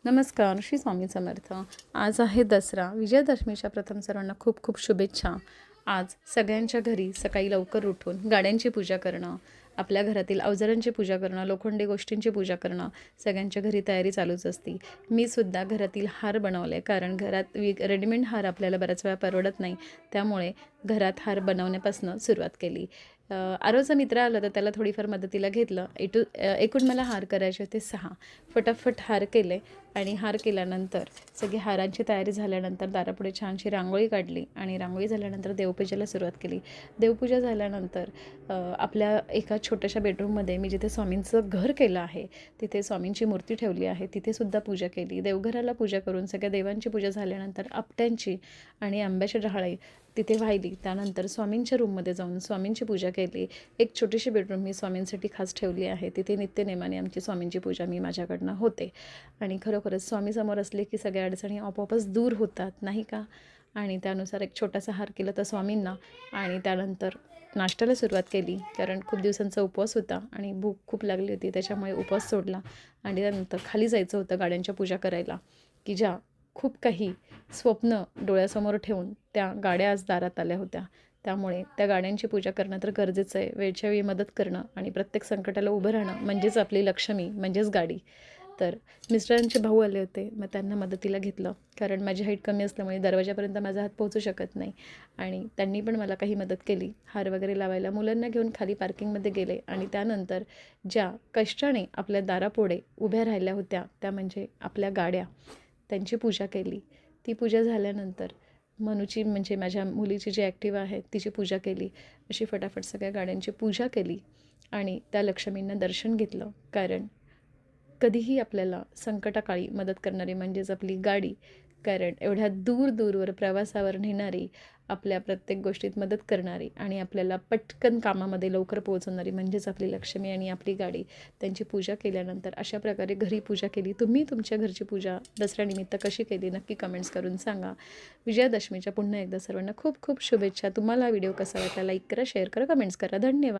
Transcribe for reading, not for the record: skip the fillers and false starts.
नमस्कार, श्री स्वामी समर्थ। आज आहे दसरा, विजयादशमीच्या प्रथम सर्वांना खूप खूप शुभेच्छा। आज सगळ्यांच्या घरी सकाळी लवकर उठून गाड्यांची पूजा करणं, आपल्या घरातील अवजारांची पूजा करणं, लोखंडी गोष्टींची पूजा करणं, सगळ्यांच्या घरी तयारी चालूच असते। मी सुद्धा घरातील हार बनवले, कारण घरात रेडीमेड हार आपल्याला बऱ्याच वेळा परवडत नाही, त्यामुळे घरात हार बनवण्यापासून सुरुवात केली। आरोचा मित्र आला तर त्याला थोडीफार मदतीला घेतलं। एकूण मला हार करायचे होते 6। फटाफट हार केले आणि हार केल्यानंतर सगळी हारांची तयारी झाल्यानंतर दारापुढे छानशी रांगोळी काढली आणि रांगोळी झाल्यानंतर देवपूजेला सुरुवात केली। देवपूजा झाल्यानंतर आपल्या एका छोट्याशा बेडरूममध्ये मी जिथे स्वामींचं घर केलं आहे तिथे स्वामींची मूर्ती ठेवली आहे, तिथेसुद्धा पूजा केली। देवघराला पूजा करून सगळ्या देवांची पूजा झाल्यानंतर आपट्यांची आणि आंब्याची डहाळे तिथे वाहिली। त्यानंतर स्वामींच्या रूममध्ये जाऊन स्वामींची पूजा केली। एक छोटीशी बेडरूम मी स्वामींसाठी खास ठेवली आहे, तिथे नित्यनेमाने आमची स्वामींची पूजा मी माझ्याकडनं होते। आणि खरोखरच स्वामीसमोर असले की सगळ्या अडचणी आपोआपच दूर होतात, नाही का? आणि त्यानुसार एक छोटासा हार केला तर स्वामींना, आणि त्यानंतर नाश्त्याला सुरुवात केली, कारण खूप दिवसांचा उपवास होता आणि भूक खूप लागली होती, त्याच्यामुळे उपवास सोडला। आणि त्यानंतर खाली जायचं होतं गाड्यांच्या पूजा करायला, की ज्या खूप काही स्वप्न डोळ्यासमोर ठेवून त्या गाड्या आज दारात आल्या होत्या। त्यामुळे त्या गाड्यांची पूजा करणं तर गरजेचं आहे। वेळच्या वेळी मदत करणं आणि प्रत्येक संकटाला उभं राहणं म्हणजेच आपली लक्ष्मी, म्हणजेच गाडी। तर मिस्टरांचे भाऊ आले होते, मग त्यांना मदतीला घेतलं, कारण माझी हाईट कमी असल्यामुळे दरवाजापर्यंत माझा हात पोहोचू शकत नाही, आणि त्यांनी पण मला काही मदत केली हार वगैरे लावायला। मुलांना घेऊन खाली पार्किंगमध्ये गेले आणि त्यानंतर ज्या कष्टाने आपल्या दारापुढे उभ्या राहिल्या होत्या त्या म्हणजे आपल्या गाड्या, त्यांची पूजा केली। ती पूजा झाल्यानंतर मनूची म्हणजे माझ्या मुलीची जी ॲक्टिवा आहे तिची पूजा केली। अशी फटाफट सगळ्या गाड्यांची पूजा केली आणि त्या लक्ष्मींना दर्शन घेतलं, कारण कधीही आपल्याला संकटाकाळी मदत करणारी म्हणजेच आपली गाडी, कारण एवढ्या दूरवर प्रवासावर नेणारी, आपल्या प्रत्येक गोष्टीत मदत करणारी आणि आपल्याला पटकन कामामध्ये लवकर पोहोचवणारी म्हणजेच आपली लक्ष्मी आणि आपली गाडी। त्यांची पूजा केल्यानंतर अशा प्रकारे घरी पूजा केली। तुम्ही तुमच्या घरची पूजा दसऱ्यानिमित्त कशी केली नक्की कमेंट्स करून सांगा। विजयादशमीच्या पुन्हा एकदा सर्वांना खूप खूप शुभेच्छा। तुम्हाला हा व्हिडिओ कसा वाटला लाईक करा, शेअर करा, कमेंट्स करा। धन्यवाद।